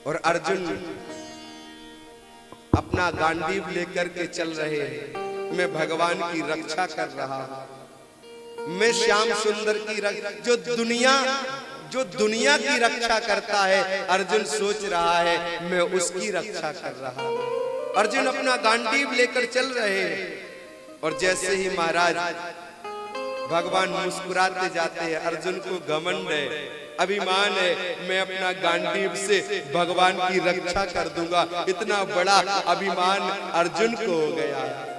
और अर्जुन अपना गांडीव लेकर के चल रहे हैं। मैं भगवान की रक्षा कर रहा हूं, मैं श्याम सुंदर की जो दुनिया की रक्षा करता है, अर्जुन सोच रहा है मैं उसकी रक्षा कर रहा हूं। अर्जुन अपना गांडीव लेकर चल रहे हैं और जैसे ही महाराज भगवान मुस्कुराते जाते हैं, अर्जुन को घमंड है, अभिमान है, मैं अपना गांडीव से भगवान की रक्षा कर दूंगा। इतना बड़ा अभिमान अर्जुन को हो गया है।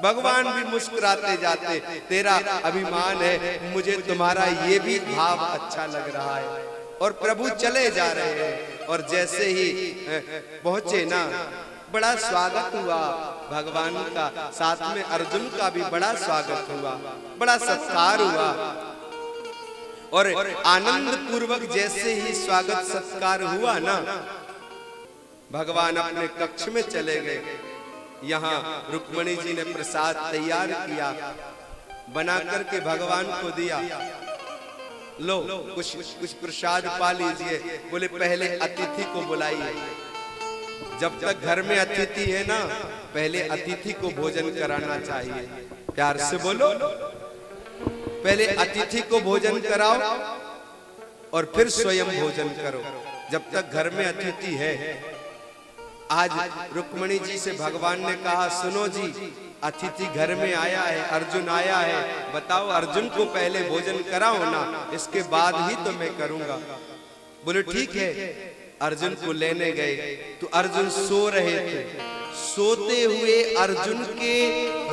भगवान भी मुस्कुराते जाते, तेरा अभिमान है, मुझे तुम्हारा ये भी भाव अच्छा लग रहा है। और प्रभु चले जा रहे हैं और जैसे ही पहुंचे ना, बड़ा स्वागत हुआ भगवान का, साथ में अर्जुन का भी बड़ा स्वागत हुआ, बड़ा सत्कार हुआ। और आनंद पूर्वक जैसे ही स्वागत सत्कार हुआ ना, भगवान अपने कक्ष में चले गए। यहाँ रुक्मणी जी ने प्रसाद तैयार किया, बना करके भगवान को दिया। लो कुछ प्रसाद पा लीजिए। बोले पहले अतिथि को बुलाइए। जब तक घर में अतिथि है ना, पहले अतिथि को भोजन कराना चाहिए। प्यार से बोलो, पहले अतिथि को भोजन कराओ और फिर स्वयं भोजन करो। जब तक घर में अतिथि है। आज रुक्मणी जी से भगवान ने कहा, सुनो जी, अतिथि घर में आया है, अर्जुन आया है, बताओ अर्जुन को पहले भोजन कराओ ना, इसके बाद ही तो मैं करूंगा। बोले ठीक है। अर्जुन को लेने गए तो अर्जुन सो रहे थे। सोते हुए अर्जुन के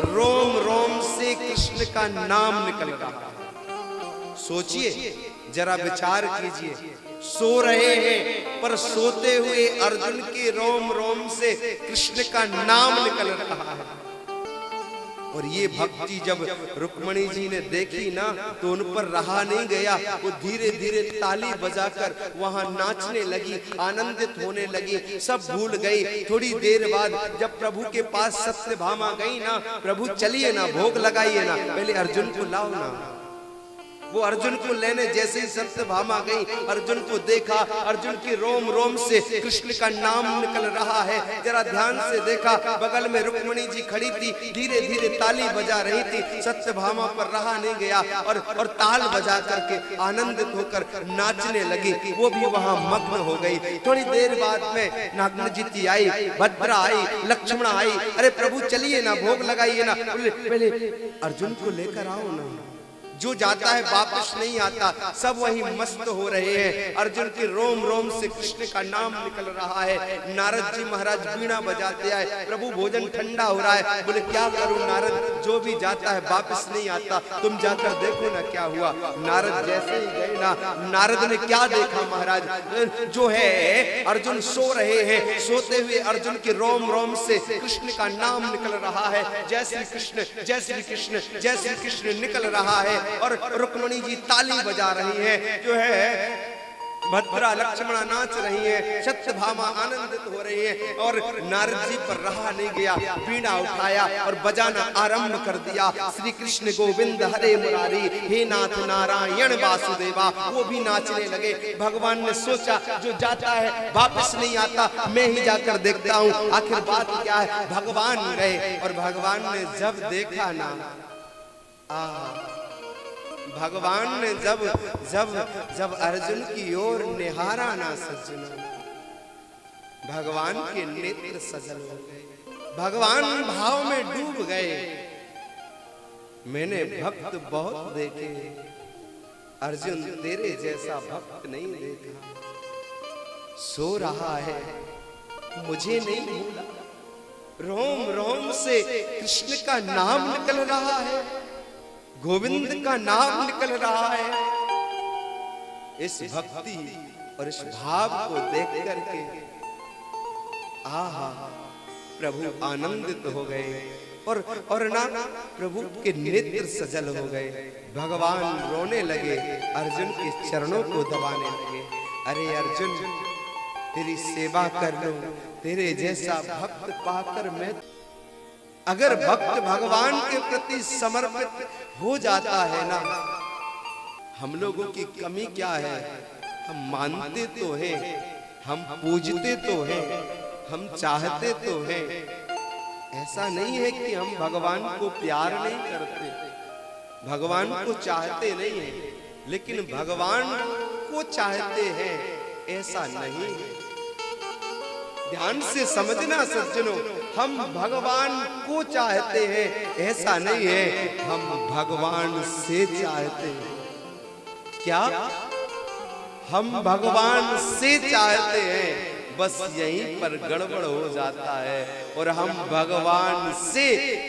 रोम रोम से कृष्ण का नाम निकल रहा। सोचिए, जरा विचार कीजिए, सो रहे हैं पर सोते हुए अर्जुन के रोम रोम से कृष्ण का नाम निकल रहा है। और ये भक्ति जब रुक्मणी जी ने देखी ना, तो उन पर रहा नहीं गया। वो धीरे धीरे ताली बजाकर वहां नाचने लगी, आनंदित होने लगी, सब भूल गई। थोड़ी देर बाद जब प्रभु के पास सत्यभामा गई ना, प्रभु चलिए ना, भोग लगाइए ना, पहले अर्जुन को लाओ ना। वो अर्जुन को लेने जैसे ही सत्यभामा गई, अर्जुन को देखा, अर्जुन की रोम रोम से कृष्ण का नाम निकल रहा है। जरा ध्यान से देखा, बगल में रुक्मणी जी खड़ी थी, धीरे धीरे ताली बजा रही थी। सत्यभामा पर रहा नहीं गया और ताल बजा करके आनंदित होकर नाचने लगी। वो भी वहां मग्न हो गई। थोड़ी देर बाद में नागनजिती आई, भद्रा आई, लक्ष्मणा आई। अरे प्रभु चलिए ना, भोग लगाइए ना। पहले अर्जुन को लेकर आओ ना। जो जाता है वापस नहीं आता, सब वही मस्त हो रहे हैं। अर्जुन के रोम रोम से कृष्ण का नाम निकल रहा है। नारद जी महाराज बीड़ा बजाते आए, प्रभु भोजन ठंडा हो रहा है। बोले क्या करूं नारद, जो भी जाता है वापस नहीं आता, तुम जाकर देखो ना क्या हुआ। नारद जैसे ही गए ना, नारद ने क्या देखा महाराज, जो है अर्जुन सो रहे हैं, सोते हुए अर्जुन के रोम रोम से कृष्ण का नाम निकल रहा है। जय श्री कृष्ण, जय श्री कृष्ण, जय श्री कृष्ण निकल रहा है। और रुक्मणी जी ताली बजा रही है, जो है भद्रा लक्ष्मणा नाच रही है, सत्यभामा आनंदित हो रही है। और नारद जी पर रहा नहीं गया, बीड़ा उठाया और बजाना आरंभ कर दिया। श्री कृष्ण गोविंद हरे मुरारी, हे नाथ नारायण वासुदेवा। वो भी नाचने लगे। भगवान ने सोचा जो जाता है वापस नहीं आता, मैं ही जाकर देखता हूँ आखिर बात क्या है। भगवान गए और भगवान ने जब देखा ना, भगवान ने जब जब जब अर्जुन की ओर निहारा ना सज्जनों, भगवान के नेत्र सजल हो गए। भगवान भाव में डूब गए। मैंने भक्त बहुत देखे, अर्जुन तेरे जैसा भक्त नहीं देखा। सो रहा है, मुझे नहीं भूला, रोम रोम से कृष्ण का नाम निकल रहा है, गोविंद का नाम निकल रहा है। इस भक्ति और इस भाव को देख करके आहा, प्रभु आनंदित हो गए और ना प्रभु के नेत्र सजल हो गए। भगवान रोने लगे, अर्जुन के चरणों को दबाने लगे। अरे अर्जुन, तेरी सेवा कर लूं, तेरे जैसा भक्त पाकर मैं। अगर भक्त भगवान के प्रति समर्पित हो जाता है ना, हम लोगों की कमी क्या है, हम मानते तो हैं, हम पूजते तो हैं, हम चाहते तो हैं। ऐसा नहीं है कि हम भगवान को प्यार नहीं करते, भगवान को चाहते नहीं है, लेकिन भगवान को चाहते हैं ऐसा नहीं है। ध्यान से समझना सज्जनों, हम भगवान को चाहते हैं ऐसा नहीं है, हम भगवान से चाहते हैं। क्या हम भगवान से चाहते हैं, बस यहीं पर गड़बड़ हो जाता है और हम भगवान से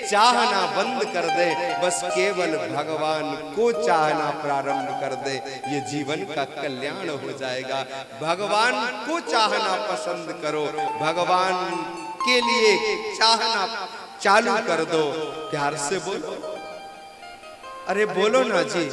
चाहना बंद कर दे, बस केवल भगवान को चाहना प्रारंभ कर दे, ये जीवन का कल्याण हो जाएगा। भगवान को चाहना पसंद करो, भगवान के लिए चाहना चालू कर दो। प्यार से बोलो, अरे बोलो ना जी।